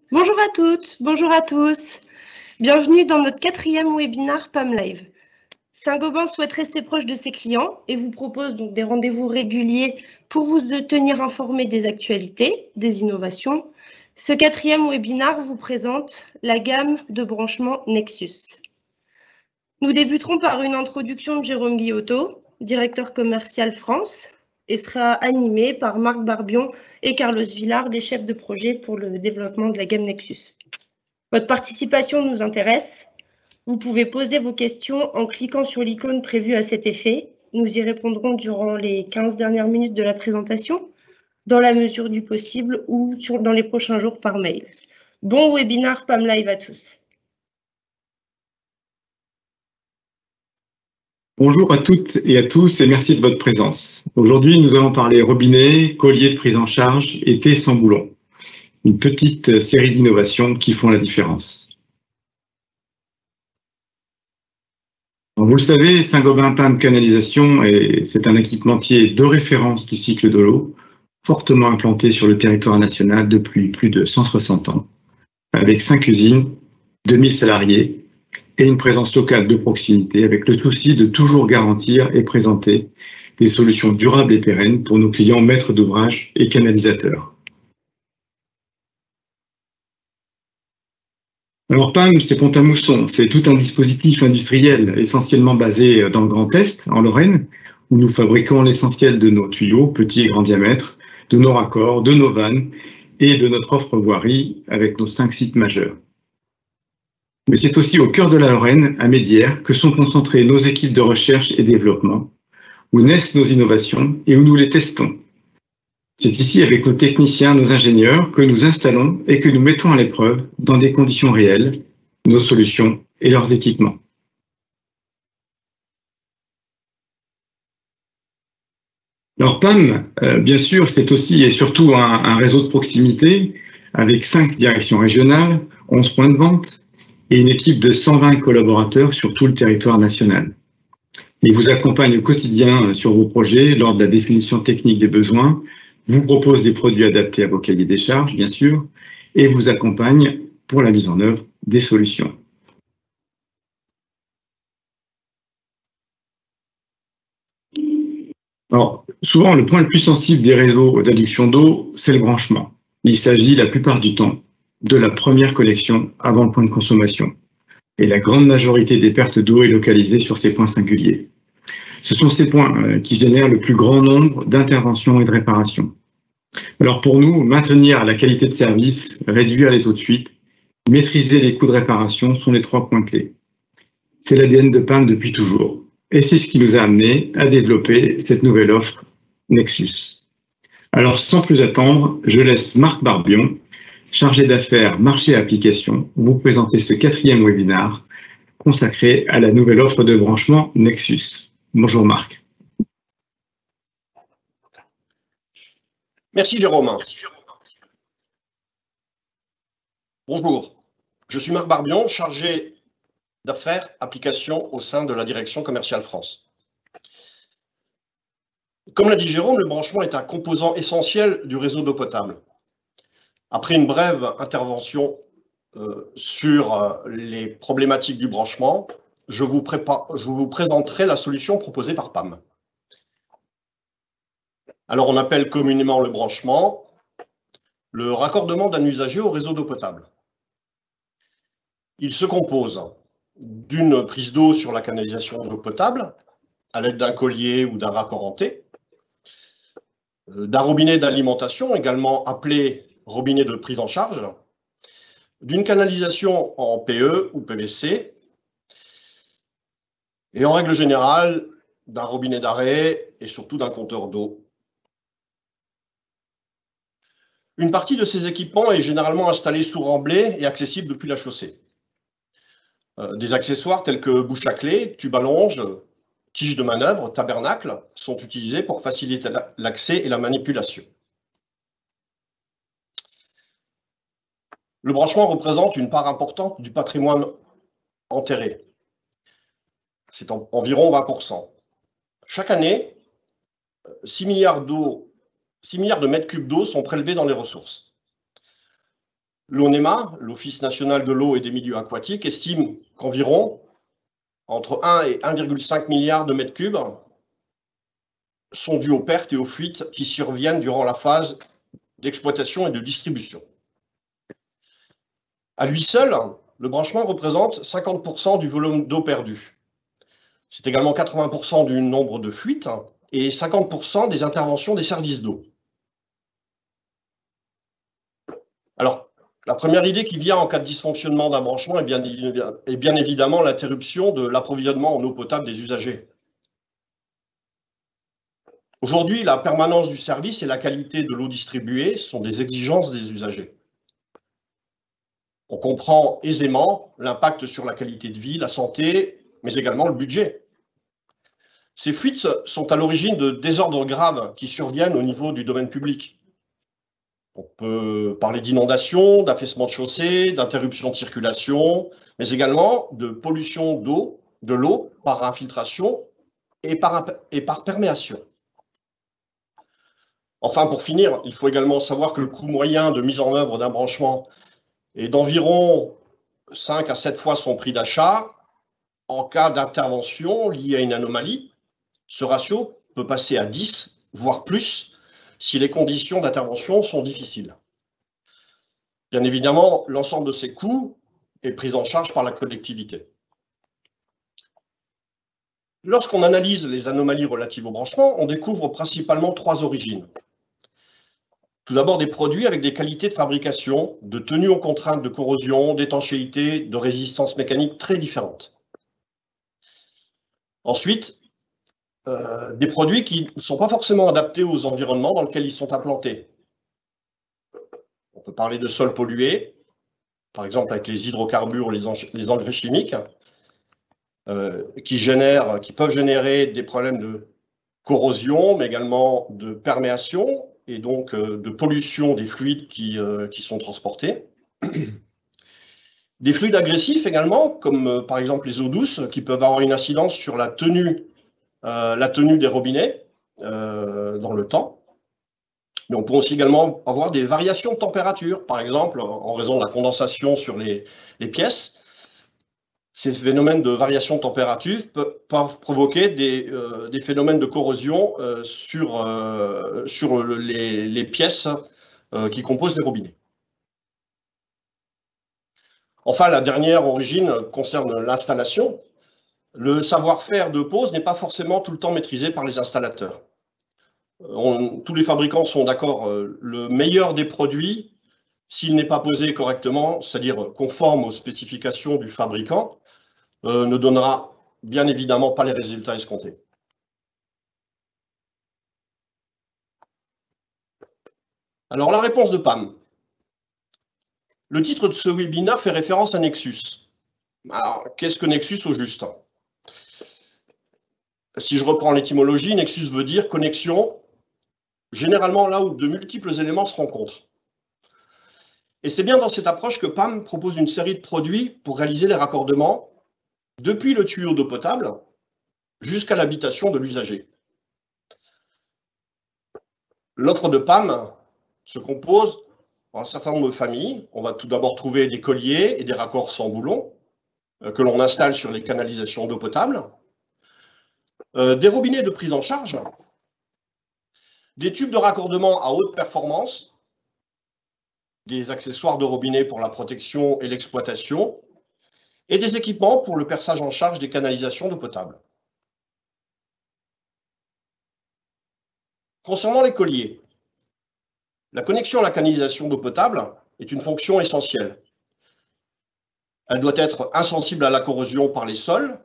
Bonjour à toutes, bonjour à tous. Bienvenue dans notre 4e webinaire PAM Live. Saint-Gobain souhaite rester proche de ses clients et vous propose donc des rendez-vous réguliers pour vous tenir informés des actualités, des innovations. Ce 4e webinaire vous présente la gamme de branchements Nexus. Nous débuterons par une introduction de Jérôme Guillotot, directeur commercial France, et sera animé par Marc Barbion et Carlos Villar, les chefs de projet pour le développement de la gamme Nexus. Votre participation nous intéresse. Vous pouvez poser vos questions en cliquant sur l'icône prévue à cet effet. Nous y répondrons durant les 15 dernières minutes de la présentation, dans la mesure du possible ou dans les prochains jours par mail. Bon webinaire PAM Live à tous. Bonjour à toutes et à tous et merci de votre présence. Aujourd'hui, nous allons parler robinet, collier de prise en charge et thé sans boulon. Une petite série d'innovations qui font la différence. Alors, vous le savez, Saint-Gobain PAM Canalisation, c'est un équipementier de référence du cycle de l'eau, fortement implanté sur le territoire national depuis plus de 160 ans, avec 5 usines, 2000 salariés, et une présence locale de proximité avec le souci de toujours garantir et présenter des solutions durables et pérennes pour nos clients maîtres d'ouvrage et canalisateurs. Alors PAM, c'est Pont-à-Mousson, c'est tout un dispositif industriel essentiellement basé dans le Grand Est, en Lorraine, où nous fabriquons l'essentiel de nos tuyaux, petits et grands diamètres, de nos raccords, de nos vannes et de notre offre voirie avec nos 5 sites majeurs. Mais c'est aussi au cœur de la Lorraine, à Médières, que sont concentrées nos équipes de recherche et développement, où naissent nos innovations et où nous les testons. C'est ici, avec nos techniciens, nos ingénieurs, que nous installons et que nous mettons à l'épreuve, dans des conditions réelles, nos solutions et leurs équipements. Alors PAM, bien sûr, c'est aussi et surtout un réseau de proximité avec 5 directions régionales, 11 points de vente, et une équipe de 120 collaborateurs sur tout le territoire national. Il vous accompagne au quotidien sur vos projets lors de la définition technique des besoins, vous propose des produits adaptés à vos cahiers des charges, bien sûr, et vous accompagne pour la mise en œuvre des solutions. Alors, souvent, le point le plus sensible des réseaux d'adduction d'eau, c'est le branchement. Il s'agit la plupart du temps de la première connexion avant le point de consommation. Et la grande majorité des pertes d'eau est localisée sur ces points singuliers. Ce sont ces points qui génèrent le plus grand nombre d'interventions et de réparations. Alors pour nous, maintenir la qualité de service, réduire les taux de fuite, maîtriser les coûts de réparation sont les 3 points clés. C'est l'ADN de PAM depuis toujours. Et c'est ce qui nous a amené à développer cette nouvelle offre Nexus. Alors sans plus attendre, je laisse Marc Barbion, chargé d'affaires marché et application, vous présenter ce 4e webinaire consacré à la nouvelle offre de branchement Nexus. Bonjour Marc. Merci Jérôme. Bonjour, je suis Marc Barbion, chargé d'affaires application au sein de la direction commerciale France. Comme l'a dit Jérôme, le branchement est un composant essentiel du réseau d'eau potable. Après une brève intervention sur les problématiques du branchement, je vous présenterai la solution proposée par PAM. Alors on appelle communément le branchement le raccordement d'un usager au réseau d'eau potable. Il se compose d'une prise d'eau sur la canalisation d'eau potable à l'aide d'un collier ou d'un raccord en T, d'un robinet d'alimentation, également appelé robinet de prise en charge, d'une canalisation en PE ou PVC, et en règle générale, d'un robinet d'arrêt et surtout d'un compteur d'eau. Une partie de ces équipements est généralement installée sous remblai et accessible depuis la chaussée. Des accessoires tels que bouche à clé, tube à longe, tige de manœuvre, tabernacle sont utilisés pour faciliter l'accès et la manipulation. Le branchement représente une part importante du patrimoine enterré. C'est environ 20%. Chaque année, 6 milliards de mètres cubes d'eau sont prélevés dans les ressources. L'ONEMA, l'Office national de l'eau et des milieux aquatiques, estime qu'environ entre 1 et 1,5 milliard de mètres cubes sont dus aux pertes et aux fuites qui surviennent durant la phase d'exploitation et de distribution. À lui seul, le branchement représente 50% du volume d'eau perdu. C'est également 80% du nombre de fuites et 50% des interventions des services d'eau. Alors, la première idée qui vient en cas de dysfonctionnement d'un branchement est bien évidemment l'interruption de l'approvisionnement en eau potable des usagers. Aujourd'hui, la permanence du service et la qualité de l'eau distribuée sont des exigences des usagers. On comprend aisément l'impact sur la qualité de vie, la santé, mais également le budget. Ces fuites sont à l'origine de désordres graves qui surviennent au niveau du domaine public. On peut parler d'inondations, d'affaissement de chaussées, d'interruption de circulation, mais également de pollution de l'eau par infiltration et par perméation. Enfin, pour finir, il faut également savoir que le coût moyen de mise en œuvre d'un branchement est d'environ 5 à 7 fois son prix d'achat. En cas d'intervention liée à une anomalie, ce ratio peut passer à 10, voire plus, si les conditions d'intervention sont difficiles. Bien évidemment, l'ensemble de ces coûts est pris en charge par la collectivité. Lorsqu'on analyse les anomalies relatives au branchement, on découvre principalement 3 origines. Tout d'abord, des produits avec des qualités de fabrication, de tenue aux contraintes de corrosion, d'étanchéité, de résistance mécanique très différentes. Ensuite, des produits qui ne sont pas forcément adaptés aux environnements dans lesquels ils sont implantés. On peut parler de sols pollués, par exemple avec les hydrocarbures ou les engrais chimiques, qui peuvent générer des problèmes de corrosion, mais également de perméation, et donc de pollution des fluides qui sont transportés. Des fluides agressifs également, comme par exemple les eaux douces, qui peuvent avoir une incidence sur la tenue des robinets dans le temps. Mais on peut aussi également avoir des variations de température, par exemple en raison de la condensation sur les pièces. Ces phénomènes de variation de température peuvent provoquer des phénomènes de corrosion sur les pièces qui composent les robinets. Enfin, la dernière origine concerne l'installation. Le savoir-faire de pose n'est pas forcément tout le temps maîtrisé par les installateurs. Tous les fabricants sont d'accord, le meilleur des produits, s'il n'est pas posé correctement, c'est-à-dire conforme aux spécifications du fabricant, ne donnera bien évidemment pas les résultats escomptés. Alors, la réponse de PAM. Le titre de ce webinaire fait référence à Nexus. Alors, qu'est-ce que Nexus au juste? Si je reprends l'étymologie, Nexus veut dire connexion, généralement là où de multiples éléments se rencontrent. Et c'est bien dans cette approche que PAM propose une série de produits pour réaliser les raccordements depuis le tuyau d'eau potable jusqu'à l'habitation de l'usager. L'offre de PAM se compose d'un certain nombre de familles. On va tout d'abord trouver des colliers et des raccords sans boulon que l'on installe sur les canalisations d'eau potable, des robinets de prise en charge, des tubes de raccordement à haute performance, des accessoires de robinet pour la protection et l'exploitation, et des équipements pour le perçage en charge des canalisations d'eau potable. Concernant les colliers, la connexion à la canalisation d'eau potable est une fonction essentielle. Elle doit être insensible à la corrosion par les sols,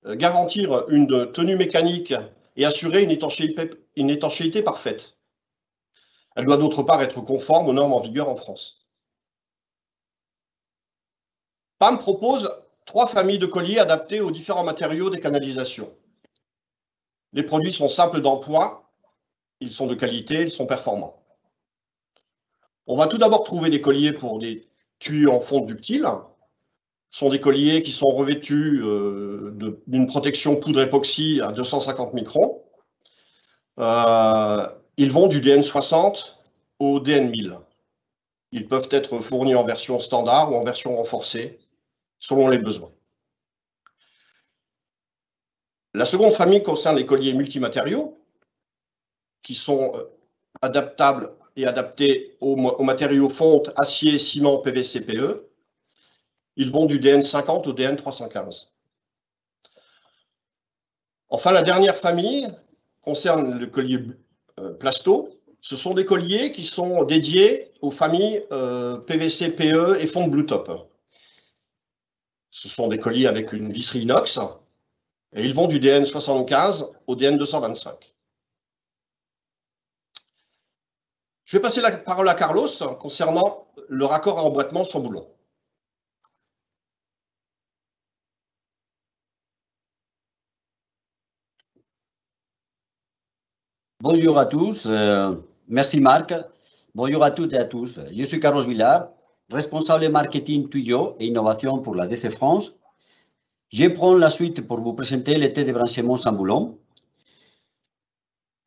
garantir une tenue mécanique et assurer une étanchéité parfaite. Elle doit d'autre part être conforme aux normes en vigueur en France. PAM propose 3 familles de colliers adaptés aux différents matériaux des canalisations. Les produits sont simples d'emploi, ils sont de qualité, ils sont performants. On va tout d'abord trouver des colliers pour des tuyaux en fonte ductile. Ce sont des colliers qui sont revêtus d'une protection poudre époxy à 250 microns. Ils vont du DN60 au DN1000. Ils peuvent être fournis en version standard ou en version renforcée, selon les besoins. La seconde famille concerne les colliers multimatériaux, qui sont adaptables et adaptés aux matériaux fonte, acier, ciment, PVC, PE. Ils vont du DN50 au DN315. Enfin, la dernière famille concerne le collier plasto. Ce sont des colliers qui sont dédiés aux familles PVC, PE et fonte Blue Top. Ce sont des colliers avec une visserie inox et ils vont du DN75 au DN225. Je vais passer la parole à Carlos concernant le raccord à emboîtement sans boulon. Bonjour à tous, merci Marc. Bonjour à toutes et à tous. Je suis Carlos Villar, responsable marketing tuyau et innovation pour la DC France. Je prends la suite pour vous présenter le thé de branchement sans boulon.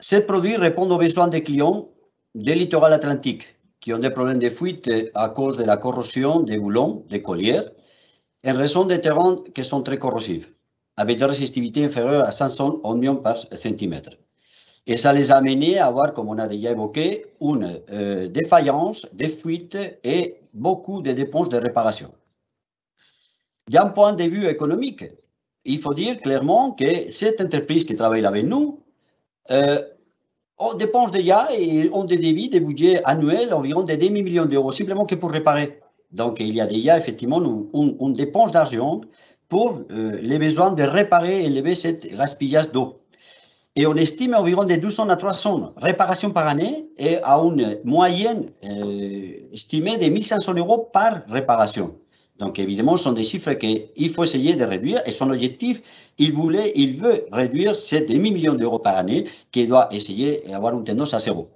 Ce produit répond aux besoins des clients des littoraux atlantiques qui ont des problèmes de fuite à cause de la corrosion des boulons, des colliers, en raison des terrains qui sont très corrosifs, avec des résistivités inférieures à 500 oignons par centimètre. Et ça les a amenés à avoir, comme on a déjà évoqué, une défaillance, des fuites et beaucoup de dépenses de réparation. D'un point de vue économique, il faut dire clairement que cette entreprise qui travaille avec nous, on dépense déjà et ont des débits, des budgets annuels environ de 2 millions d'euros, simplement que pour réparer. Donc, il y a déjà effectivement une dépense d'argent pour les besoins de réparer et élever cette gaspillage d'eau. Et on estime environ de 200 à 300 réparations par année et à une moyenne estimée de 1 500 euros par réparation. Donc, évidemment, ce sont des chiffres qu'il faut essayer de réduire et son objectif, il veut réduire ces 2 millions d'euros par année qui doit essayer d'avoir une tendance à zéro.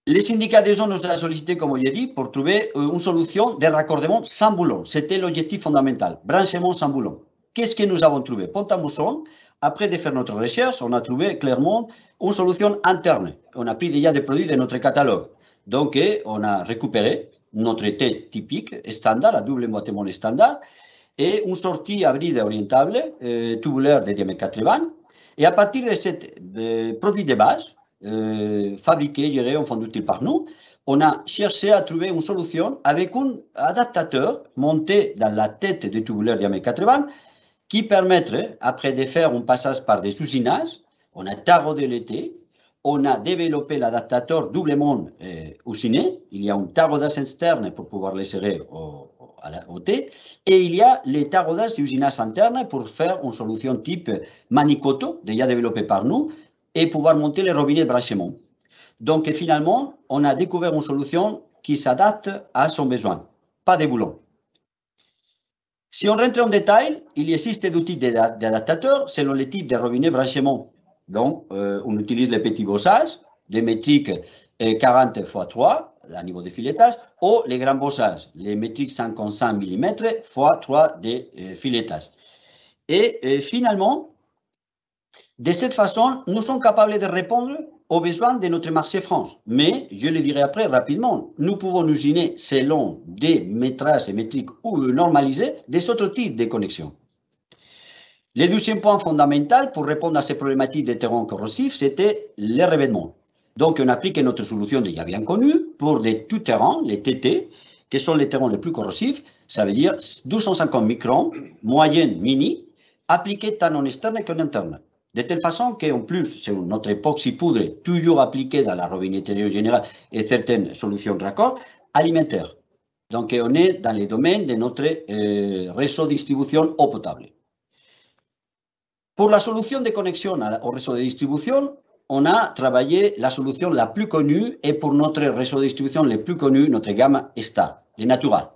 Les syndicats des zones nous ont sollicité, comme j'ai dit, pour trouver une solution de raccordement sans boulon. C'était l'objectif fondamental, branchement sans boulon. Qu'est-ce que nous avons trouvé? Pont-à-Mousson, après de faire notre recherche, on a trouvé clairement une solution interne. On a pris déjà des produits de notre catalogue. Donc, on a récupéré notre thé typique, standard, à double emboîtement standard, et une sortie abride orientable, tubulaire de diamètre 80. Et à partir de ce produit de base, fabriqué, géré en fond d'utile par nous, on a cherché à trouver une solution avec un adaptateur monté dans la tête du tubulaire diamètre 80 qui permettrait, après de faire un passage par des usinages, on a taraudé le thé, on a développé l'adaptateur doublement usiné, il y a un taraudage externe pour pouvoir le serrer au thé, et il y a les taraudages et usinages internes pour faire une solution type Manicoto, déjà développée par nous, et pouvoir monter les robinets de branchement. Donc finalement, on a découvert une solution qui s'adapte à son besoin, pas de boulons. Si on rentre en détail, il existe des outils d'adaptateurs selon les types de robinets branchement. Donc, on utilise les petits bossages, des métriques 40 x 3 à niveau de filetage, ou les grands bossages, les métriques 55 mm x 3 de filetage. Et finalement, de cette façon, nous sommes capables de répondre aux besoins de notre marché France. Mais, je le dirai après rapidement, nous pouvons usiner selon des métrages et métriques normalisés des autres types de connexions. Le deuxième point fondamental pour répondre à ces problématiques de terrain corrosifs, c'était les revêtements. Donc, on applique notre solution déjà bien connue pour des tout-terrains, les TT, qui sont les terrains les plus corrosifs, ça veut dire 250 microns, moyenne, mini, appliqués tant en externe qu'en interne. De telle façon qu'en plus, c'est notre époxy poudre toujours appliquée dans la robinetterie générale et certaines solutions de raccord alimentaires. Donc, on est dans les domaines de notre réseau de distribution eau potable. Pour la solution de connexion au réseau de distribution, on a travaillé la solution la plus connue et pour notre réseau de distribution le plus connu, notre gamme Star, les naturels.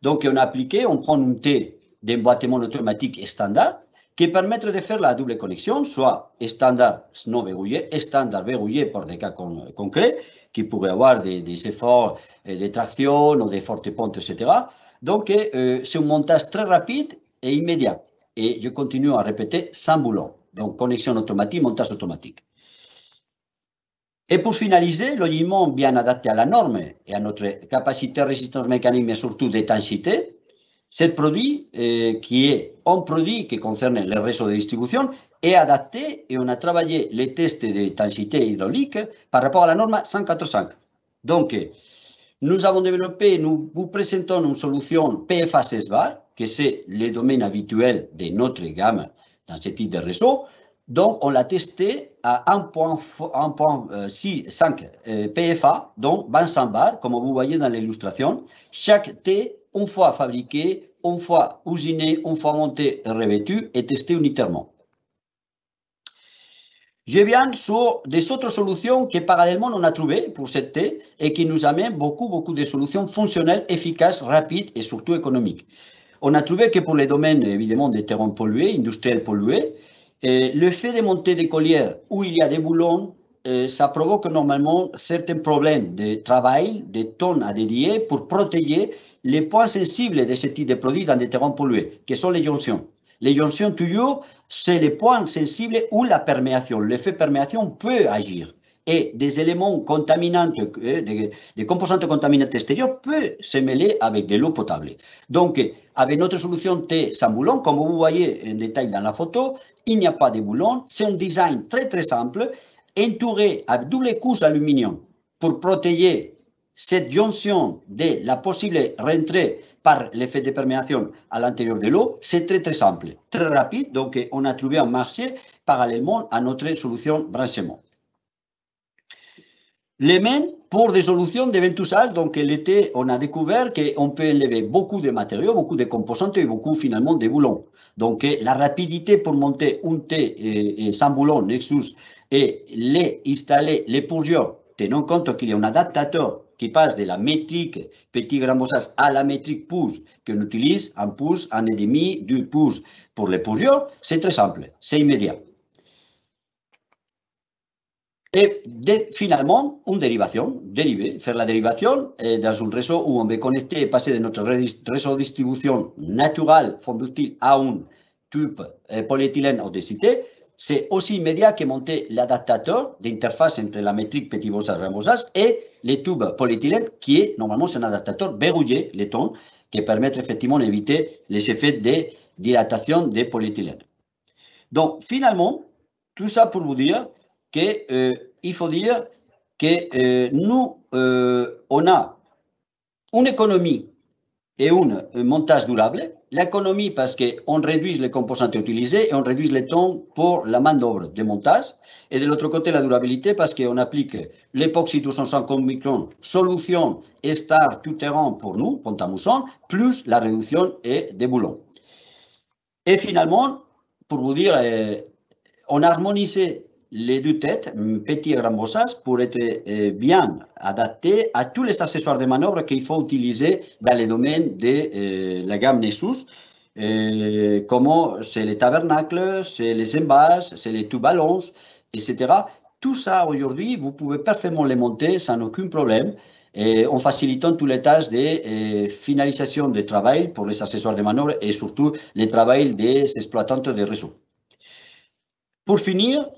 Donc, on a appliqué, on prend un thé d'emboîtement automatique standard qui permettent de faire la double connexion, soit standard non verrouillé, standard verrouillé pour des cas concrets, qui pourraient avoir des efforts de traction ou des fortes pentes, etc. Donc, c'est un montage très rapide et immédiat. Et je continue à répéter, sans boulon. Donc, connexion automatique, montage automatique. Et pour finaliser, logiquement bien adapté à la norme et à notre capacité de résistance mécanique, mais surtout d'étanchéité, ce produit, qui est un produit qui concerne le réseau de distribution, est adapté et on a travaillé les tests d'étanchéité hydraulique par rapport à la norme 104.5. Donc, nous avons développé, nous vous présentons une solution PFA 16 bar, que c'est le domaine habituel de notre gamme dans ce type de réseau. Donc, on l'a testé à 1.5 PFA, donc 25 bars, comme vous voyez dans l'illustration. Chaque T, une fois fabriqué, une fois usiné, une fois monté et revêtu, est testé unitairement. Je viens sur des autres solutions que parallèlement on a trouvées pour cette T et qui nous amènent beaucoup de solutions fonctionnelles, efficaces, rapides et surtout économiques. On a trouvé que pour les domaines, évidemment, des terrains pollués, industriels pollués, le fait de monter des collières où il y a des boulons, ça provoque normalement certains problèmes de travail, de tonnes à dédier pour protéger les points sensibles de ce type de produits dans des terrains pollués, qui sont les jonctions. Les jonctions, toujours, c'est les points sensibles où la perméation, l'effet perméation peut agir. Et des éléments contaminants, des composantes contaminantes extérieures peuvent se mêler avec de l'eau potable. Donc, avec notre solution T sans boulon, comme vous voyez en détail dans la photo, il n'y a pas de boulon. C'est un design très simple, entouré avec double couche d'aluminium pour protéger cette jonction de la possible rentrée par l'effet de perméation à l'intérieur de l'eau. C'est très simple, très rapide. Donc, on a trouvé un marché parallèlement à notre solution branchement. Les mains pour des solutions de ventousage. Donc, l'été, on a découvert qu'on peut enlever beaucoup de matériaux, beaucoup de composantes et beaucoup finalement de boulons. Donc, la rapidité pour monter un T sans boulon Nexus et les installer, les purgeurs, tenant compte qu'il y a un adaptateur qui passe de la métrique petit grand bossage à la métrique pouce qu'on utilise, un pouce, 1,5, 2 pouces pour les purgeurs, c'est très simple, c'est immédiat. Et finalement, une dérivation, faire la dérivation dans un réseau où on veut connecter et passer de notre réseau de distribution naturel, fond ductile, à un tube polyéthylène haute densité, c'est aussi immédiat que monter l'adaptateur d'interface entre la métrique petit bossage grand bossage et les tubes polyéthylène, qui est normalement un adaptateur verrouillé, les tons, qui permet effectivement d'éviter les effets de dilatation des polyéthylènes. Donc, finalement, tout ça pour vous dire qu'il faut dire que nous, on a une économie et un montage durable. L'économie parce qu'on réduit les composantes utilisées et on réduit les temps pour la main-d'œuvre de montage. Et de l'autre côté, la durabilité parce qu'on applique l'époxy 250 microns, solution Star tout-terrain pour nous, Pont-à-Mousson, plus la réduction des boulons. Et finalement, pour vous dire, on a harmonisé les deux têtes, petit et grand bossage, pour être bien adapté à tous les accessoires de manœuvre qu'il faut utiliser dans les domaines de la gamme Nexus, comme c'est les tabernacles, c'est les embasses, c'est les tubes à longe, etc. Tout ça, aujourd'hui, vous pouvez parfaitement les monter sans aucun problème, en facilitant toutes les tâches de finalisation de travail pour les accessoires de manœuvre et surtout le travail des exploitants de réseau. Pour finir,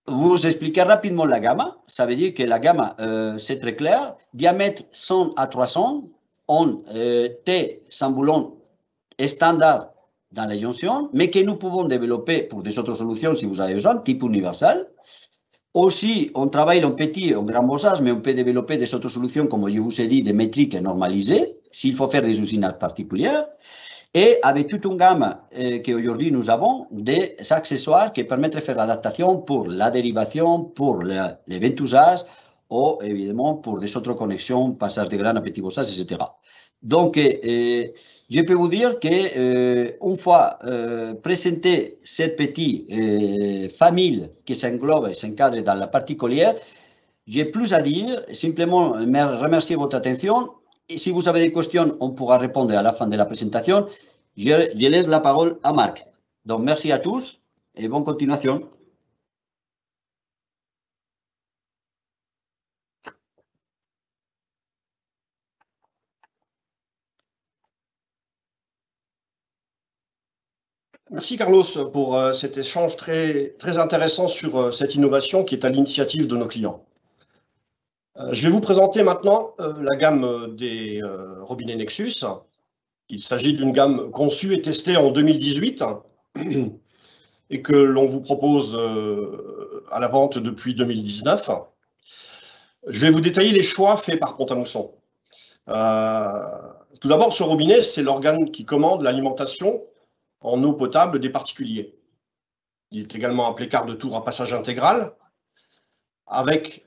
vous expliquer rapidement la gamme. Ça veut dire que la gamme, c'est très clair. Diamètre 100 à 300, on T sans boulon standard dans les jonctions, mais que nous pouvons développer pour des autres solutions si vous avez besoin, type universel. Aussi, on travaille en petit et en grand bossage, mais on peut développer des autres solutions, comme je vous ai dit, des métriques normalisées, s'il faut faire des usinage particulières. Et avec toute une gamme qu'aujourd'hui nous avons des accessoires qui permettent de faire l'adaptation pour la dérivation, pour les ventousages ou évidemment pour des autres connexions, passage de grains à petit bossage, etc. Donc, je peux vous dire qu'une fois présenté cette petite famille qui s'englobe et s'encadre dans la partie collière, j'ai plus à dire, simplement remercier votre attention. Et si vous avez des questions, on pourra répondre à la fin de la présentation. Je laisse la parole à Marc. Donc, merci à tous et bonne continuation. Merci Carlos pour cet échange très intéressant sur cette innovation qui est à l'initiative de nos clients. Je vais vous présenter maintenant la gamme des robinets Nexus. Il s'agit d'une gamme conçue et testée en 2018 et que l'on vous propose à la vente depuis 2019. Je vais vous détailler les choix faits par Pont-à-Mousson. Tout d'abord, ce robinet, c'est l'organe qui commande l'alimentation en eau potable des particuliers. Il est également appelé quart de tour à passage intégral, avec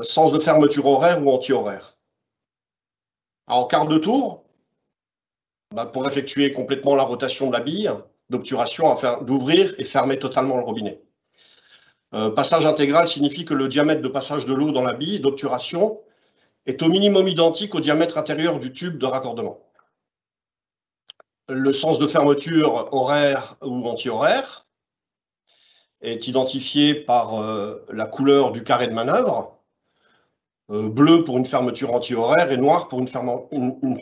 sens de fermeture horaire ou anti-horaire. En quart de tour, pour effectuer complètement la rotation de la bille d'obturation afin d'ouvrir et fermer totalement le robinet. Passage intégral signifie que le diamètre de passage de l'eau dans la bille d'obturation est au minimum identique au diamètre intérieur du tube de raccordement. Le sens de fermeture horaire ou anti-horaire est identifié par la couleur du carré de manœuvre, bleu pour une fermeture anti-horaire et noir pour une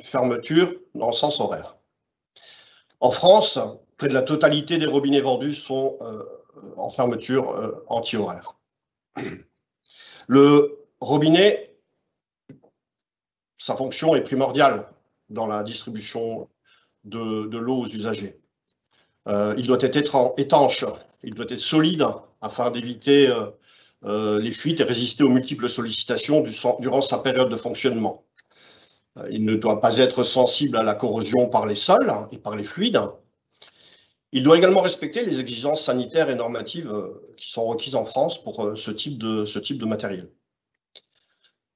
fermeture dans le sens horaire. En France, près de la totalité des robinets vendus sont en fermeture anti-horaire. Le robinet, sa fonction est primordiale dans la distribution de l'eau aux usagers. Il doit être étanche, il doit être solide afin d'éviter les fuites et résister aux multiples sollicitations durant sa période de fonctionnement. Il ne doit pas être sensible à la corrosion par les sols et par les fluides. Il doit également respecter les exigences sanitaires et normatives qui sont requises en France pour ce type de matériel.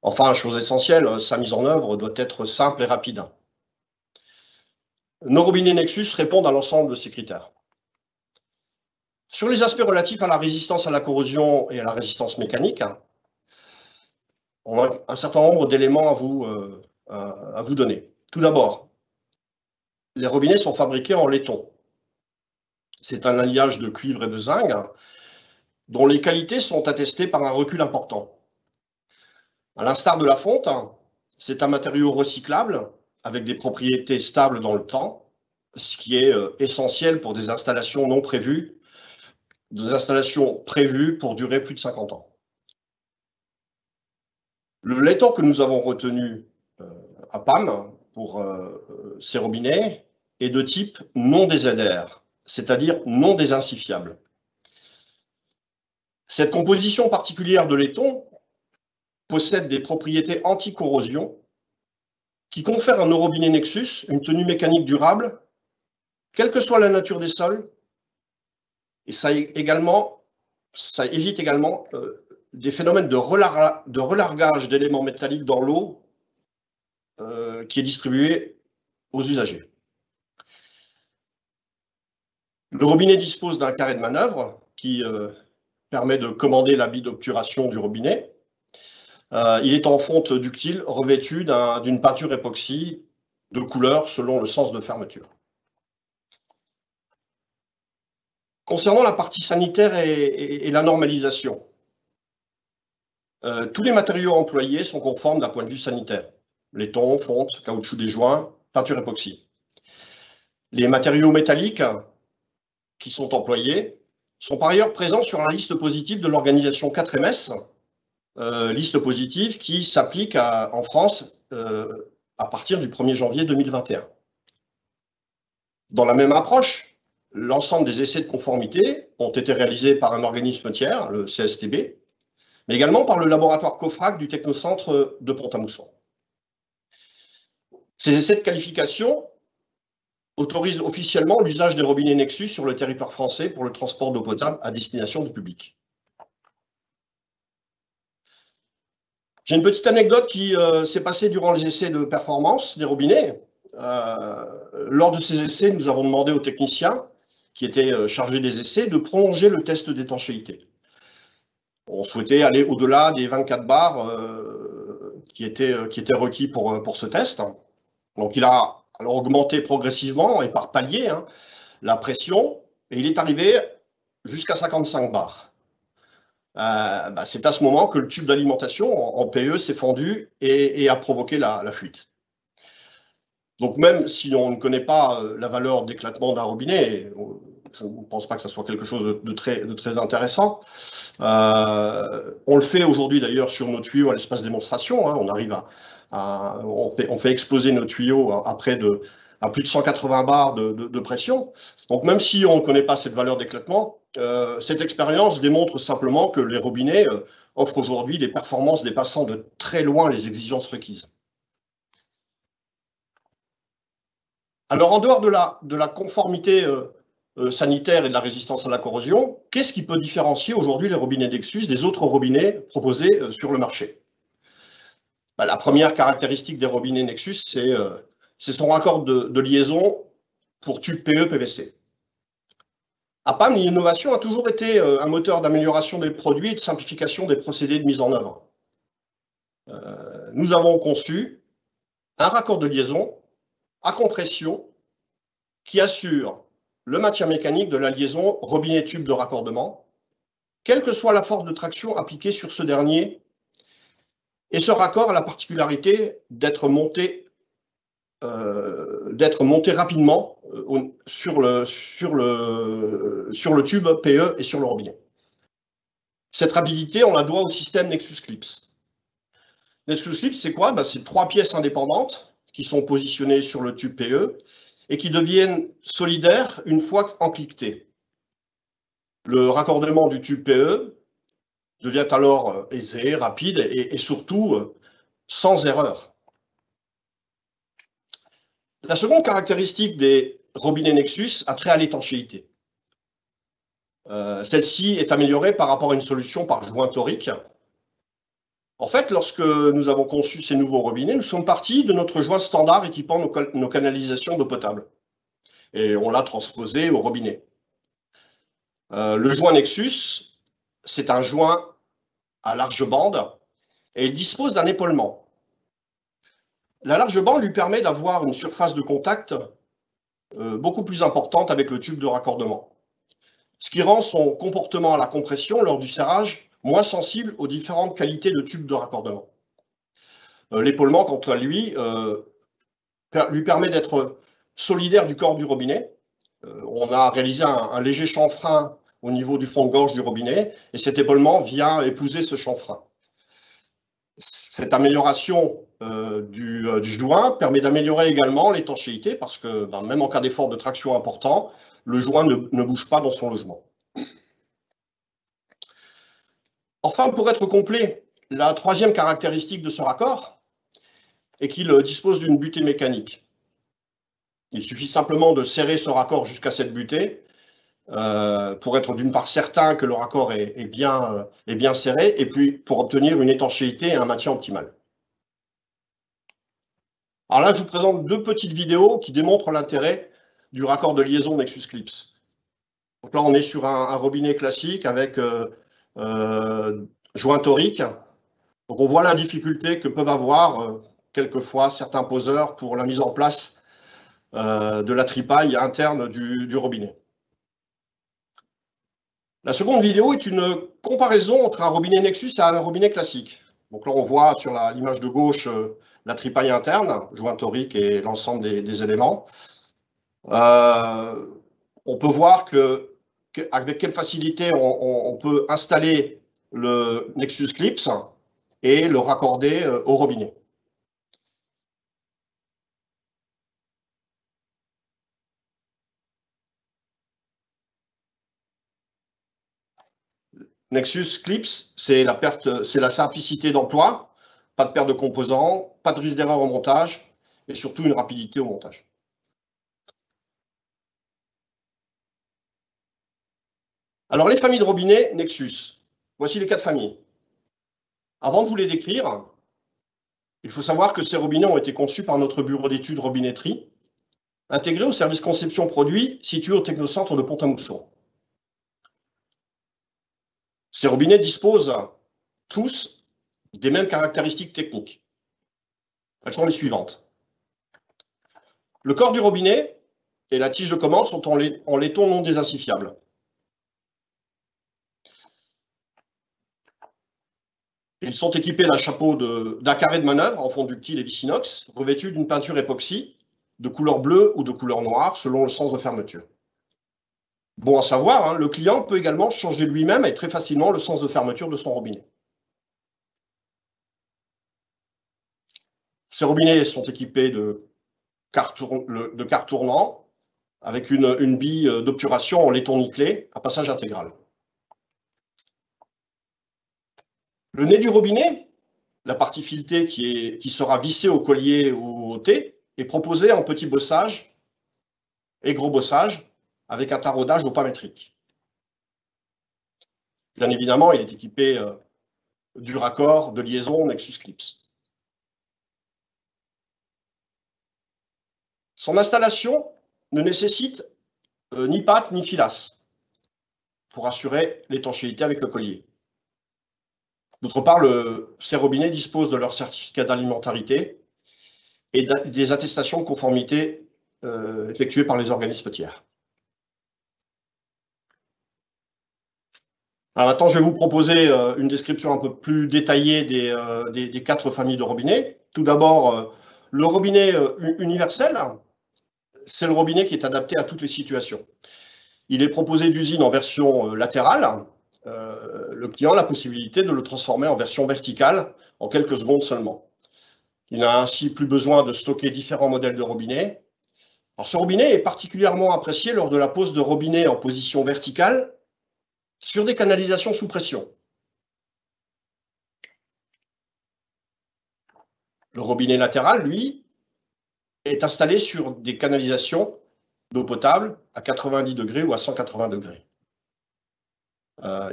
Enfin, chose essentielle, sa mise en œuvre doit être simple et rapide. Nos robinets Nexus répondent à l'ensemble de ces critères. Sur les aspects relatifs à la résistance à la corrosion et à la résistance mécanique, on a un certain nombre d'éléments à vous donner. Tout d'abord, les robinets sont fabriqués en laiton. C'est un alliage de cuivre et de zinc dont les qualités sont attestées par un recul important. À l'instar de la fonte, c'est un matériau recyclable avec des propriétés stables dans le temps, ce qui est essentiel pour des installations non prévues, des installations prévues pour durer plus de 50 ans. Le laiton que nous avons retenu à PAM pour ces robinets est de type non DZR, c'est-à-dire non désincifiable. Cette composition particulière de laiton possède des propriétés anti-corrosion qui confèrent à nos robinets Nexus une tenue mécanique durable, quelle que soit la nature des sols, et ça évite également des phénomènes de relargage d'éléments métalliques dans l'eau qui est distribuée aux usagers. Le robinet dispose d'un carré de manœuvre qui permet de commander la bille d'obturation du robinet. Il est en fonte ductile revêtu d'une peinture époxy de couleur selon le sens de fermeture. Concernant la partie sanitaire et la normalisation, tous les matériaux employés sont conformes d'un point de vue sanitaire. Laiton, fonte, caoutchouc des joints, peinture époxy. Les matériaux métalliques qui sont employés sont par ailleurs présents sur la liste positive de l'organisation 4MS, liste positive qui s'applique en France à partir du 1er janvier 2021. Dans la même approche, l'ensemble des essais de conformité ont été réalisés par un organisme tiers, le CSTB, mais également par le laboratoire COFRAC du Technocentre de Pont-à-Mousson. Ces essais de qualification autorisent officiellement l'usage des robinets Nexus sur le territoire français pour le transport d'eau potable à destination du public. J'ai une petite anecdote qui s'est passée durant les essais de performance des robinets. Lors de ces essais, nous avons demandé aux techniciens qui étaient chargés des essais de prolonger le test d'étanchéité. On souhaitait aller au-delà des 24 bars qui étaient requis pour ce test. Donc il a alors augmenté progressivement et par palier la pression, et il est arrivé jusqu'à 55 bars. C'est à ce moment que le tube d'alimentation en PE s'est fendu et a provoqué la fuite. Donc même si on ne connaît pas la valeur d'éclatement d'un robinet, je ne pense pas que ce soit quelque chose de très intéressant. On le fait aujourd'hui d'ailleurs sur nos tuyaux à l'espace démonstration. Hein, on arrive on fait exploser nos tuyaux à plus de 180 bars de pression. Donc même si on ne connaît pas cette valeur d'éclatement, cette expérience démontre simplement que les robinets offrent aujourd'hui des performances dépassant de très loin les exigences requises. Alors, en dehors de la conformité sanitaire et de la résistance à la corrosion, qu'est-ce qui peut différencier aujourd'hui les robinets Nexus des autres robinets proposés sur le marché? La première caractéristique des robinets Nexus, c'est son raccord de liaison pour tube PE-PVC. À PAM, l'innovation a toujours été un moteur d'amélioration des produits et de simplification des procédés de mise en œuvre. Nous avons conçu un raccord de liaison à compression qui assure le maintien mécanique de la liaison robinet-tube de raccordement, quelle que soit la force de traction appliquée sur ce dernier. Et ce raccord a la particularité d'être monté rapidement sur le tube PE et sur le robinet. Cette rapidité, on la doit au système Nexus Clips. Nexus Clips, c'est quoi? C'est 3 pièces indépendantes qui sont positionnées sur le tube PE et qui deviennent solidaires une fois encliquetées. Le raccordement du tube PE devient alors aisé, rapide et surtout sans erreur. La seconde caractéristique des robinets Nexus a trait à l'étanchéité. Celle-ci est améliorée par rapport à une solution par joint torique. En fait, lorsque nous avons conçu ces nouveaux robinets, nous sommes partis de notre joint standard équipant nos canalisations d'eau potable. Et on l'a transposé au robinet. Le joint Nexus, c'est un joint à large bande et il dispose d'un épaulement. La large bande lui permet d'avoir une surface de contact beaucoup plus importante avec le tube de raccordement, ce qui rend son comportement à la compression lors du serrage moins sensible aux différentes qualités de tube de raccordement. L'épaulement, quant à lui, lui permet d'être solidaire du corps du robinet. On a réalisé un léger chanfrein au niveau du fond de gorge du robinet et cet épaulement vient épouser ce chanfrein. Cette amélioration du joint permet d'améliorer également l'étanchéité parce que même en cas d'effort de traction important, le joint ne bouge pas dans son logement. Enfin, pour être complet, la troisième caractéristique de ce raccord est qu'il dispose d'une butée mécanique. Il suffit simplement de serrer ce raccord jusqu'à cette butée pour être d'une part certain que le raccord est bien serré et puis pour obtenir une étanchéité et un maintien optimal. Alors là, je vous présente 2 petites vidéos qui démontrent l'intérêt du raccord de liaison Nexus Clips. Donc là, on est sur un robinet classique avec joint torique. Donc on voit la difficulté que peuvent avoir quelquefois certains poseurs pour la mise en place de la tripaille interne du robinet. La seconde vidéo est une comparaison entre un robinet Nexus et un robinet classique. Donc là on voit sur l'image de gauche la tripaille interne, joint torique et l'ensemble des éléments. On peut voir avec quelle facilité on peut installer le Nexus Clips et le raccorder au robinet. Nexus Clips, c'est la simplicité d'emploi, pas de perte de composants, pas de risque d'erreur au montage et surtout une rapidité au montage. Alors, les familles de robinets Nexus, voici les 4 familles. Avant de vous les décrire, il faut savoir que ces robinets ont été conçus par notre bureau d'études robinetterie, intégré au service conception produit situé au Technocentre de Pont-à-Mousson. Ces robinets disposent tous des mêmes caractéristiques techniques. Elles sont les suivantes. Le corps du robinet et la tige de commande sont en laiton non désincifiable. Ils sont équipés d'un carré de manœuvre en fond ductile et vis inox, revêtu d'une peinture époxy de couleur bleue ou de couleur noire selon le sens de fermeture. Bon à savoir, hein, le client peut également changer lui-même et très facilement le sens de fermeture de son robinet. Ces robinets sont équipés de cartes tournants avec une bille d'obturation en laiton nickelé à passage intégral. Le nez du robinet, la partie filetée qui sera vissée au collier ou au T, est proposée en petit bossage et gros bossage avec un taraudage au pas métrique. Bien évidemment, il est équipé du raccord de liaison Nexus Clips. Son installation ne nécessite ni patte ni filasse pour assurer l'étanchéité avec le collier. D'autre part, ces robinets disposent de leur certificat d'alimentarité et des attestations de conformité effectuées par les organismes tiers. Alors maintenant, je vais vous proposer une description un peu plus détaillée des 4 familles de robinets. Tout d'abord, le robinet universel, c'est le robinet qui est adapté à toutes les situations. Il est proposé d'usine en version latérale. Le client a la possibilité de le transformer en version verticale en quelques secondes seulement. Il n'a ainsi plus besoin de stocker différents modèles de robinet. Alors, ce robinet est particulièrement apprécié lors de la pose de robinet en position verticale sur des canalisations sous pression. Le robinet latéral, lui, est installé sur des canalisations d'eau potable à 90 degrés ou à 180 degrés.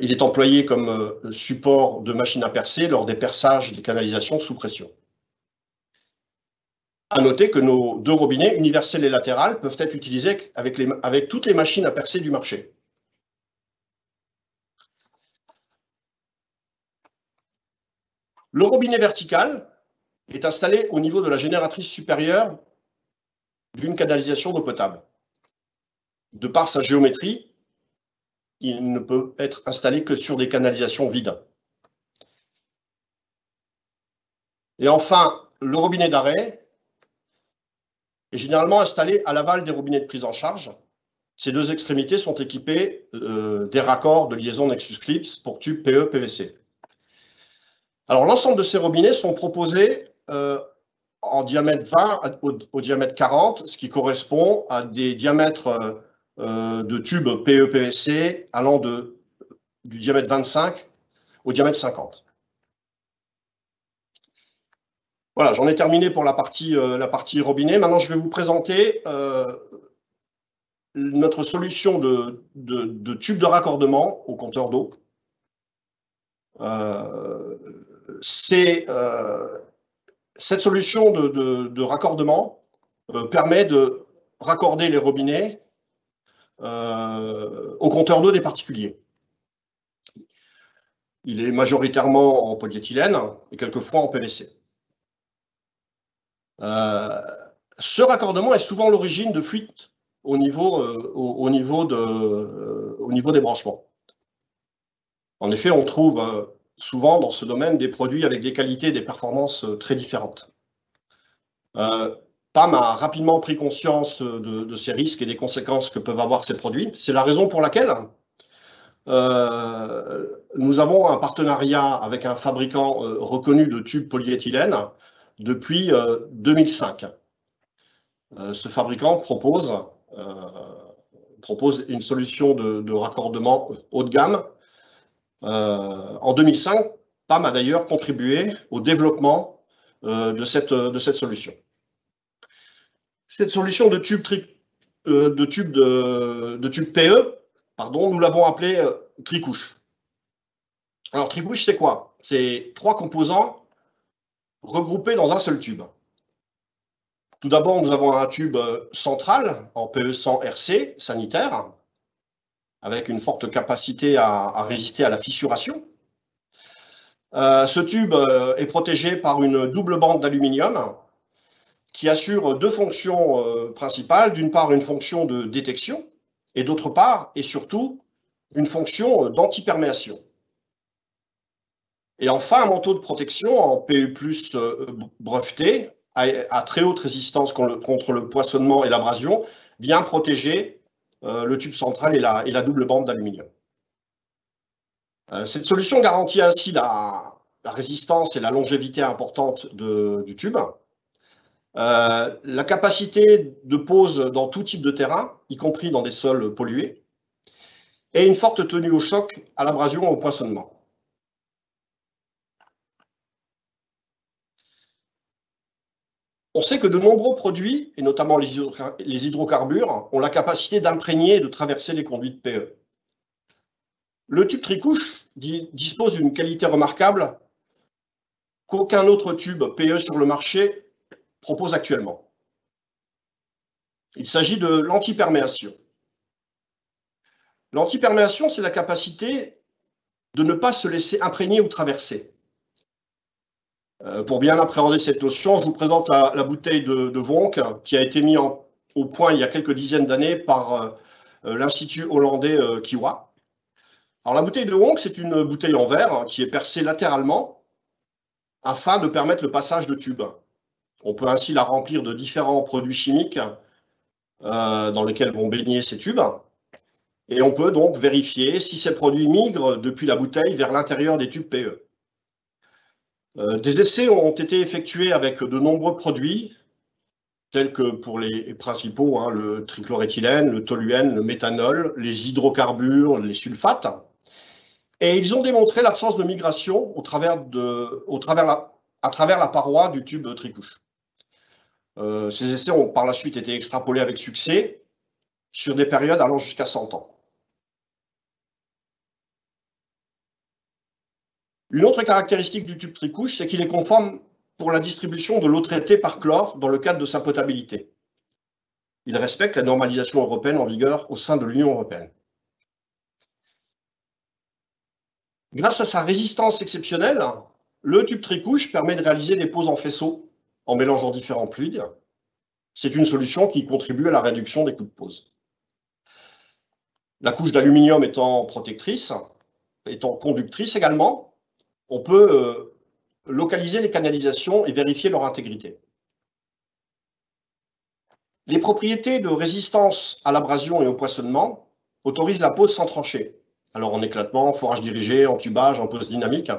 Il est employé comme support de machine à percer lors des perçages des canalisations sous pression. À noter que nos 2 robinets, universel et latéral, peuvent être utilisés avec toutes les machines à percer du marché. Le robinet vertical est installé au niveau de la génératrice supérieure d'une canalisation d'eau potable. De par sa géométrie, il ne peut être installé que sur des canalisations vides. Et enfin, le robinet d'arrêt est généralement installé à l'aval des robinets de prise en charge. Ces 2 extrémités sont équipées des raccords de liaison Nexus Clips pour tubes PE-PVC. Alors, l'ensemble de ces robinets sont proposés en diamètre 20 au diamètre 40, ce qui correspond à des diamètres de tubes PE-PVC allant du diamètre 25 au diamètre 50. Voilà, j'en ai terminé pour la partie robinet. Maintenant, je vais vous présenter notre solution de tube de raccordement au compteur d'eau. Cette solution de raccordement permet de raccorder les robinets au compteur d'eau des particuliers. Il est majoritairement en polyéthylène et quelquefois en PVC. Ce raccordement est souvent l'origine de fuites au niveau des branchements. En effet, on trouve souvent dans ce domaine des produits avec des qualités et des performances très différentes. PAM a rapidement pris conscience de ces risques et des conséquences que peuvent avoir ces produits. C'est la raison pour laquelle nous avons un partenariat avec un fabricant reconnu de tubes polyéthylène depuis 2005. Ce fabricant propose une solution de raccordement haut de gamme. En 2005, PAM a d'ailleurs contribué au développement de cette solution. Cette solution de tube PE, pardon, nous l'avons appelée tricouche. Alors, tricouche, c'est quoi? C'est 3 composants regroupés dans un seul tube. Tout d'abord, nous avons un tube central en PE100 RC sanitaire, avec une forte capacité à résister à la fissuration. Ce tube est protégé par une double bande d'aluminium qui assure 2 fonctions principales. D'une part, une fonction de détection et d'autre part, et surtout, une fonction d'antiperméation. Et enfin, un manteau de protection en PU+ breveté à très haute résistance contre le poissonnement et l'abrasion vient protéger le tube central et la double bande d'aluminium. Cette solution garantit ainsi la résistance et la longévité importante du tube, la capacité de pose dans tout type de terrain, y compris dans des sols pollués, et une forte tenue au choc, à l'abrasion et au poinçonnement. On sait que de nombreux produits, et notamment les hydrocarbures, ont la capacité d'imprégner et de traverser les conduites PE. Le tube tricouche dispose d'une qualité remarquable qu'aucun autre tube PE sur le marché propose actuellement. Il s'agit de l'antiperméation. L'antiperméation, c'est la capacité de ne pas se laisser imprégner ou traverser. Pour bien appréhender cette notion, je vous présente la bouteille de Vonk qui a été mise au point il y a quelques dizaines d'années par l'Institut hollandais Kiwa. Alors, la bouteille de Vonk, c'est une bouteille en verre qui est percée latéralement afin de permettre le passage de tubes. On peut ainsi la remplir de différents produits chimiques dans lesquels vont baigner ces tubes. Et on peut donc vérifier si ces produits migrent depuis la bouteille vers l'intérieur des tubes PE. Des essais ont été effectués avec de nombreux produits, tels que pour les principaux, hein, le trichloréthylène, le toluène, le méthanol, les hydrocarbures, les sulfates. Et ils ont démontré l'absence de migration à travers la paroi du tube tricouche. Ces essais ont par la suite été extrapolés avec succès sur des périodes allant jusqu'à 100 ans. Une autre caractéristique du tube tricouche, c'est qu'il est conforme pour la distribution de l'eau traitée par chlore dans le cadre de sa potabilité. Il respecte la normalisation européenne en vigueur au sein de l'Union européenne. Grâce à sa résistance exceptionnelle, le tube tricouche permet de réaliser des poses en faisceau en mélangeant différents fluides. C'est une solution qui contribue à la réduction des coûts de pose. La couche d'aluminium étant protectrice, étant conductrice également, on peut localiser les canalisations et vérifier leur intégrité. Les propriétés de résistance à l'abrasion et au poinçonnement autorisent la pose sans trancher, alors en éclatement, forage dirigé, en tubage, en pose dynamique.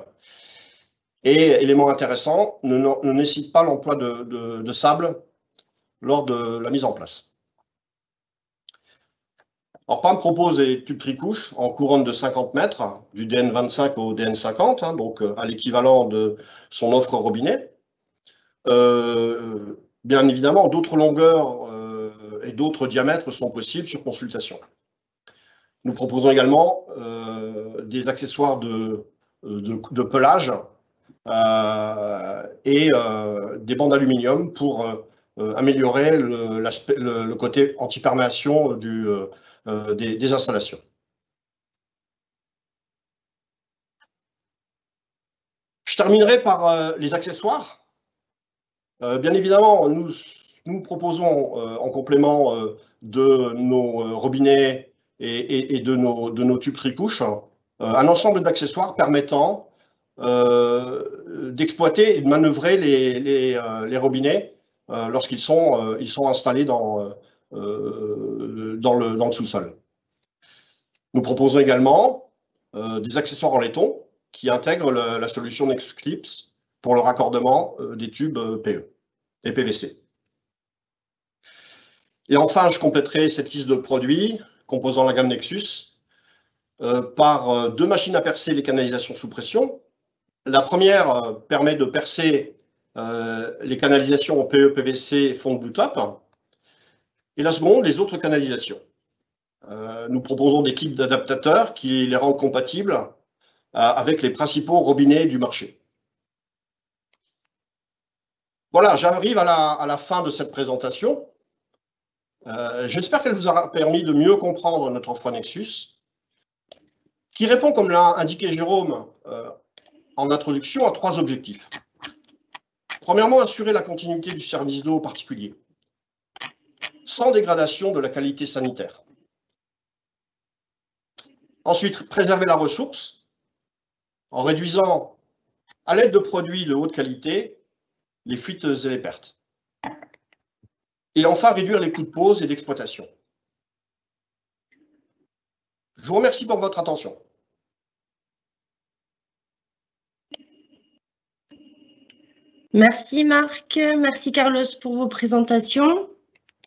Et, élément intéressant, ne nécessite pas l'emploi de sable lors de la mise en place. Alors, PAM propose des tubes tricouche en couronne de 50 mètres, du DN25 au DN50, hein, donc à l'équivalent de son offre robinet. Bien évidemment, d'autres longueurs et d'autres diamètres sont possibles sur consultation. Nous proposons également des accessoires de pelage et des bandes d'aluminium pour améliorer le côté anti-perméation des installations. Je terminerai par les accessoires. Bien évidemment, nous proposons en complément de nos robinets et de nos tubes tricouche un ensemble d'accessoires permettant d'exploiter et de manœuvrer les robinets lorsqu'ils sont installés dans le sous-sol. Nous proposons également des accessoires en laiton qui intègrent la solution NextClips pour le raccordement des tubes PE et PVC. Et enfin, je compléterai cette liste de produits composant la gamme Nexus par deux machines à percer les canalisations sous pression. La première permet de percer les canalisations en PE, PVC, fond de Bluetop. Et la seconde, les autres canalisations. Nous proposons des kits d'adaptateurs qui les rendent compatibles avec les principaux robinets du marché. Voilà, j'arrive à la fin de cette présentation. J'espère qu'elle vous aura permis de mieux comprendre notre offre Nexus, qui répond, comme l'a indiqué Jérôme en introduction, à trois objectifs. Premièrement, assurer la continuité du service d'eau particulier, sans dégradation de la qualité sanitaire. Ensuite, préserver la ressource en réduisant, à l'aide de produits de haute qualité, les fuites et les pertes. Et enfin, réduire les coûts de pose et d'exploitation. Je vous remercie pour votre attention. Merci Marc, merci Carlos pour vos présentations.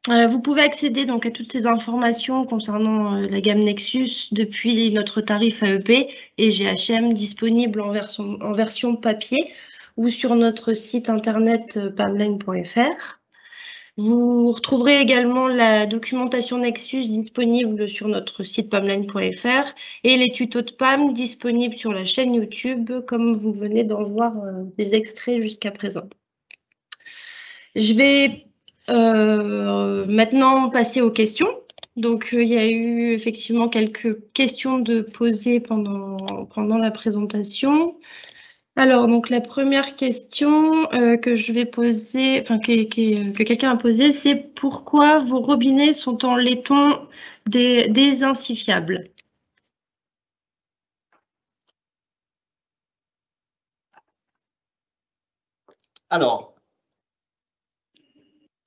Vous pouvez accéder donc à toutes ces informations concernant la gamme Nexus depuis notre tarif AEP et GHM disponible en version papier ou sur notre site internet pamline.fr. Vous retrouverez également la documentation Nexus disponible sur notre site pamline.fr et les tutos de PAM disponibles sur la chaîne YouTube, comme vous venez d'en voir des extraits jusqu'à présent. Je vais maintenant passer aux questions. Donc, il y a eu effectivement quelques questions de posées pendant la présentation. Alors, donc la première question que je vais poser, enfin que quelqu'un a posée, c'est pourquoi vos robinets sont en laiton désincifiable? Alors,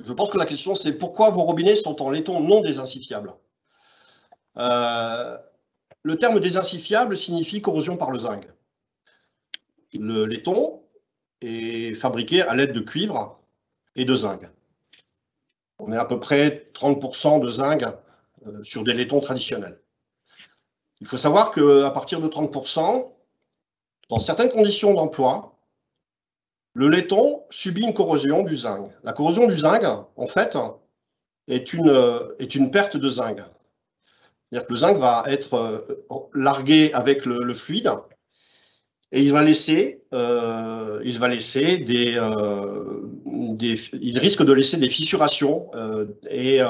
je pense que la question, c'est pourquoi vos robinets sont en laiton non désincifiable. Le terme désincifiable signifie corrosion par le zinc. Le laiton est fabriqué à l'aide de cuivre et de zinc. On est à peu près 30% de zinc sur des laitons traditionnels. Il faut savoir qu'à partir de 30%, dans certaines conditions d'emploi, le laiton subit une corrosion du zinc. La corrosion du zinc, en fait, est une perte de zinc. C'est-à-dire que le zinc va être largué avec le fluide et il risque de laisser des fissurations et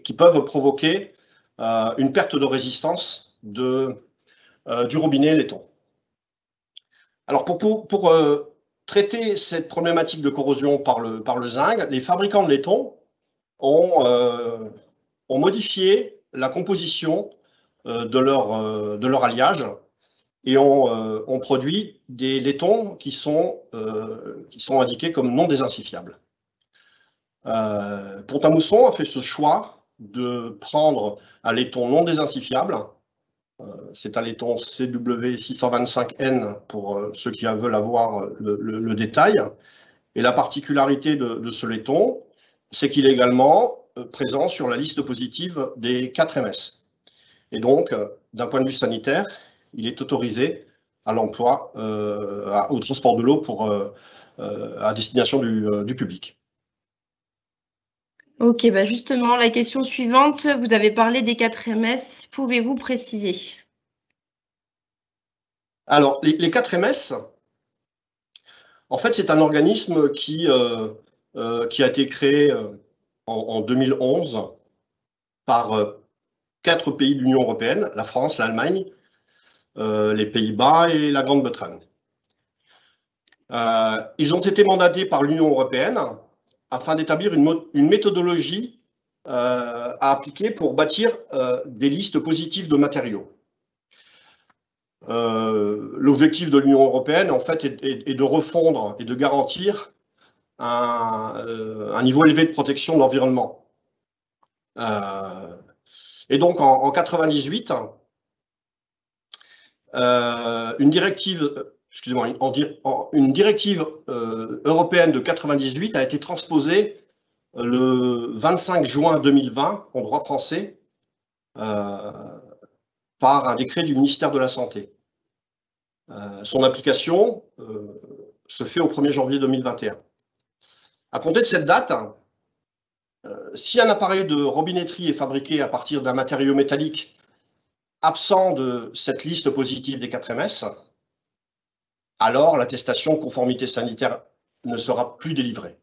qui peuvent provoquer une perte de résistance du robinet laiton. Alors pour traiter cette problématique de corrosion par le zinc, les fabricants de laiton ont modifié la composition de leur alliage et ont produit des laitons qui sont indiqués comme non désincifiables. Pont-à-Mousson a fait ce choix de prendre un laiton non désincifiable. C'est un laiton CW625N pour ceux qui veulent avoir le détail. Et la particularité de ce laiton, c'est qu'il est également présent sur la liste positive des 4 MS. Et donc, d'un point de vue sanitaire, il est autorisé à l'emploi, au transport de l'eau à destination du public. Ok, bah justement, la question suivante, vous avez parlé des 4 MS, pouvez-vous préciser? Alors, les 4 MS, en fait, c'est un organisme qui a été créé en 2011 par 4 pays de l'Union européenne, la France, l'Allemagne, les Pays-Bas et la Grande-Bretagne. Ils ont été mandatés par l'Union européenne afin d'établir une méthodologie à appliquer pour bâtir des listes positives de matériaux. L'objectif de l'Union européenne, en fait, est de refondre et de garantir un niveau élevé de protection de l'environnement. Et donc, en 98, une directive européenne de 98 a été transposée le 25 juin 2020 en droit français par un décret du ministère de la Santé. Son application se fait au 1er janvier 2021. À compter de cette date, si un appareil de robinetterie est fabriqué à partir d'un matériau métallique absent de cette liste positive des 4 MS, alors l'attestation conformité sanitaire ne sera plus délivrée.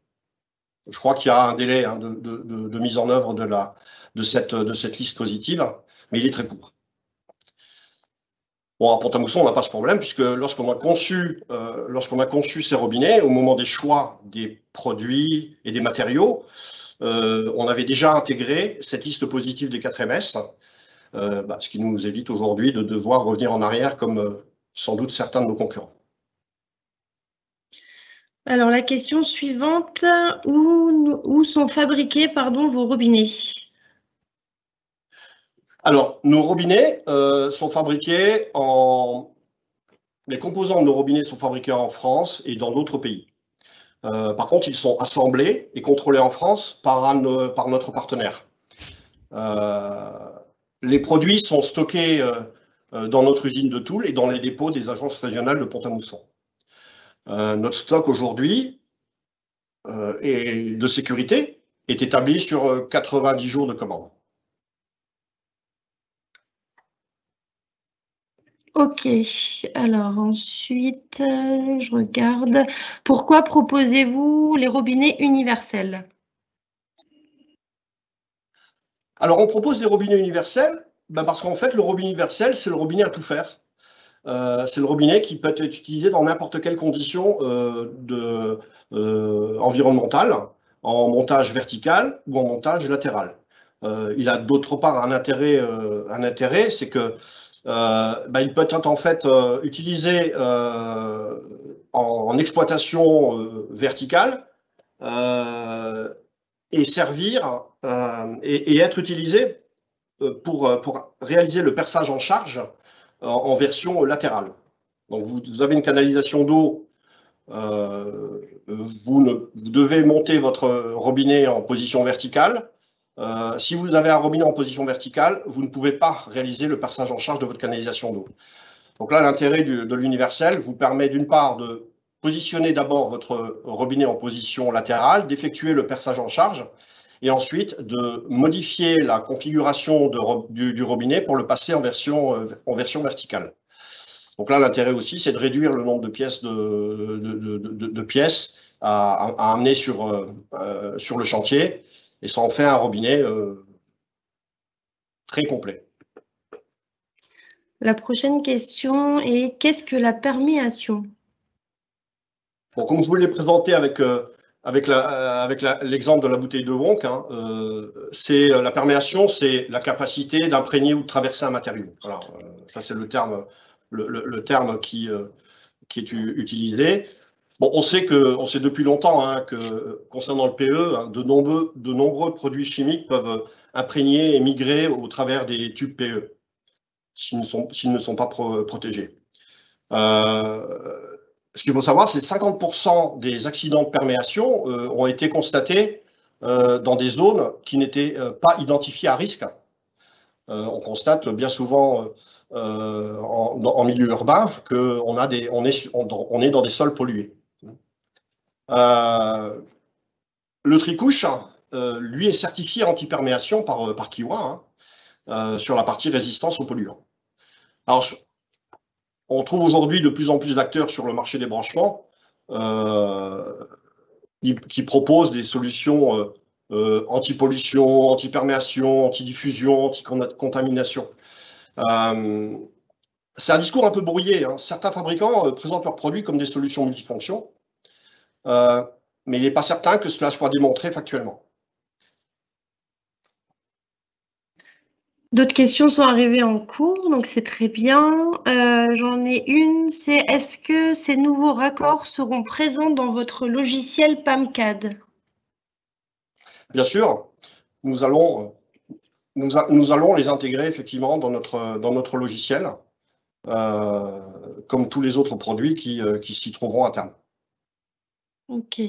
Je crois qu'il y a un délai de mise en œuvre de cette liste positive, mais il est très court. Bon, à Pont-à-Mousson, on n'a pas ce problème, puisque lorsqu'on a conçu ces robinets, au moment des choix des produits et des matériaux, on avait déjà intégré cette liste positive des 4 MS, ce qui nous évite aujourd'hui de devoir revenir en arrière, comme sans doute certains de nos concurrents. Alors, la question suivante, où sont fabriqués vos robinets? Alors, nos robinets sont fabriqués Les composants de nos robinets sont fabriqués en France et dans d'autres pays. Par contre, ils sont assemblés et contrôlés en France par notre partenaire. Les produits sont stockés dans notre usine de Toul et dans les dépôts des agences régionales de Pont-à-Mousson. Notre stock aujourd'hui de sécurité est établi sur 90 jours de commande. Ok, alors ensuite, je regarde. Pourquoi proposez-vous les robinets universels? Alors, on propose des robinets universels parce qu'en fait, le robinet universel, c'est le robinet à tout faire. C'est le robinet qui peut être utilisé dans n'importe quelle condition environnementale, en montage vertical ou en montage latéral. Il a d'autre part un intérêt, c'est que il peut être en fait utilisé en exploitation verticale et servir et être utilisé pour réaliser le perçage en charge en version latérale. Donc vous avez une canalisation d'eau, vous devez monter votre robinet en position verticale. Si vous avez un robinet en position verticale, vous ne pouvez pas réaliser le perçage en charge de votre canalisation d'eau. Donc là, l'intérêt de l'universel vous permet d'une part de positionner d'abord votre robinet en position latérale, d'effectuer le perçage en charge, et ensuite de modifier la configuration du robinet pour le passer en version verticale. Donc là, l'intérêt aussi, c'est de réduire le nombre de pièces, pièces à amener sur le chantier, et ça en fait un robinet très complet. La prochaine question est: qu'est-ce que la perméation? Bon, comme je vous l'ai présenté avec l'exemple de la bouteille de Wonk, la perméation, c'est la capacité d'imprégner ou de traverser un matériau. Voilà, ça c'est le terme qui est utilisé. Bon, on sait depuis longtemps que concernant le PE, de nombreux produits chimiques peuvent imprégner et migrer au travers des tubes PE s'ils ne sont pas protégés. Ce qu'il faut savoir, c'est que 50% des accidents de perméation ont été constatés dans des zones qui n'étaient pas identifiées à risque. On constate bien souvent en milieu urbain qu'on est dans des sols pollués. Le tricouche, lui, est certifié anti-perméation par Kiwa sur la partie résistance aux polluants. Alors, on trouve aujourd'hui de plus en plus d'acteurs sur le marché des branchements qui proposent des solutions anti-pollution, anti-perméation, anti-diffusion, anti-contamination. C'est un discours un peu brouillé. Certains fabricants présentent leurs produits comme des solutions multifonctions, mais il n'est pas certain que cela soit démontré factuellement. D'autres questions sont arrivées en cours, donc c'est très bien. J'en ai une, c'est: est-ce que ces nouveaux raccords seront présents dans votre logiciel PAMCAD? Bien sûr, nous allons les intégrer effectivement dans notre logiciel, comme tous les autres produits qui s'y trouveront à terme. Ok.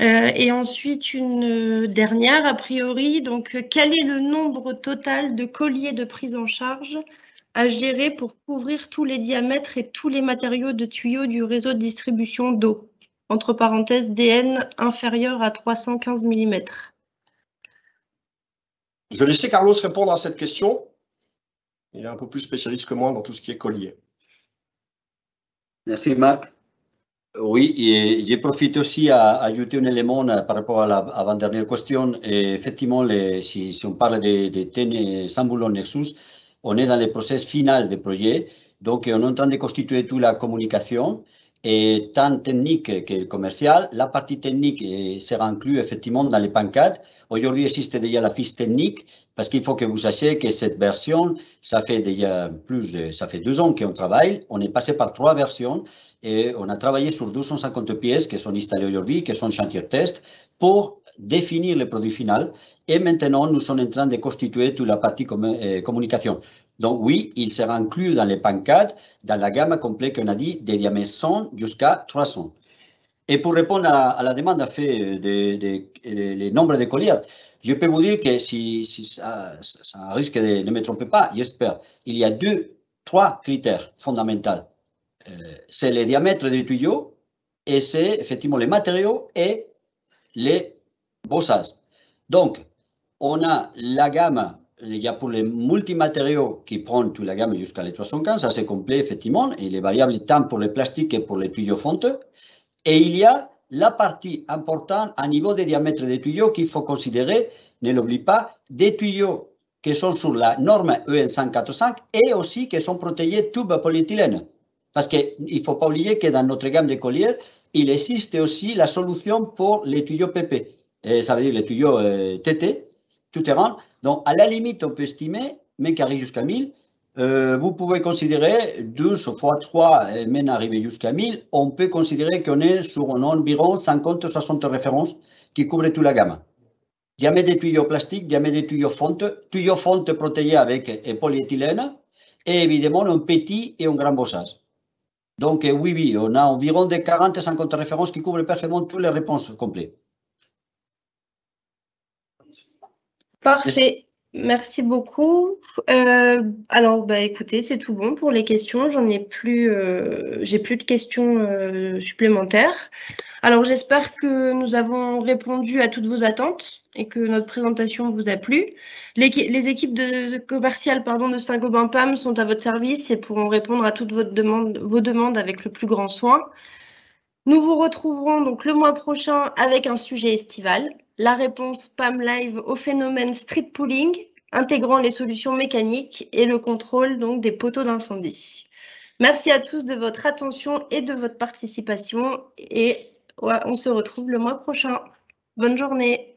Et ensuite, une dernière, a priori. Donc, quel est le nombre total de colliers de prise en charge à gérer pour couvrir tous les diamètres et tous les matériaux de tuyaux du réseau de distribution d'eau, entre parenthèses DN inférieur à 315 mm? Je vais laisser Carlos répondre à cette question. Il est un peu plus spécialiste que moi dans tout ce qui est collier. Merci Marc. Oui, et je profite aussi à ajouter un élément par rapport à l'avant-dernière question. Et effectivement, si on parle de TEN Saint-Boulogne Nexus, on est dans le processus final du projet. Donc, on est en train de constituer toute la communication, et tant technique que commerciale. La partie technique sera inclue effectivement dans les PAMCAD. Aujourd'hui, existe déjà la fiche technique, parce qu'il faut que vous sachiez que cette version, ça fait 2 ans qu'on travaille. On est passé par 3 versions et on a travaillé sur 250 pièces qui sont installées aujourd'hui, qui sont chantier de test, pour définir le produit final. Et maintenant, nous sommes en train de constituer toute la partie communication. Donc oui, il sera inclus dans les pancartes, dans la gamme complète qu'on a dit, des diamètres 100 jusqu'à 300. Et pour répondre à la demande à fait des nombres de colliers, je peux vous dire que si ça risque de ne me tromper pas, j'espère, il y a 3 critères fondamentaux. C'est le diamètre du tuyau et c'est effectivement les matériaux et les bossages. Donc, on a la gamme, il y a pour les multimatériaux qui prennent toute la gamme jusqu'à les 315, ça c'est complet effectivement, et les variables tant pour les plastiques que pour les tuyaux fonteux. Et il y a la partie importante à niveau des diamètres des tuyaux qu'il faut considérer, ne l'oublie pas, des tuyaux qui sont sur la norme EN 145 et aussi qui sont protégés tubes polyéthylène. Parce qu'il ne faut pas oublier que dans notre gamme de colliers, il existe aussi la solution pour les tuyaux PP. Et ça veut dire les tuyaux TT, tout terrain. Donc, à la limite, on peut estimer, mais qui arrive jusqu'à 1000, vous pouvez considérer 12 fois 3, même arriver jusqu'à 1000, on peut considérer qu'on est sur environ 50-60 références qui couvrent toute la gamme. Diamètre des tuyaux plastiques, diamètre des tuyaux fonte protégés avec polyéthylène, et évidemment un petit et un grand bossage. Donc oui, on a environ des 40-50 références qui couvrent parfaitement toutes les réponses complètes. Parfait. Merci beaucoup. Alors, écoutez, c'est tout bon pour les questions. J'ai plus de questions supplémentaires. Alors, j'espère que nous avons répondu à toutes vos attentes et que notre présentation vous a plu. Les équipes commerciales de Saint-Gobain PAM sont à votre service et pourront répondre à toutes vos demandes avec le plus grand soin. Nous vous retrouverons donc le mois prochain avec un sujet estival, la réponse PAM Live au phénomène street pooling, intégrant les solutions mécaniques et le contrôle donc des poteaux d'incendie. Merci à tous de votre attention et de votre participation et on se retrouve le mois prochain. Bonne journée.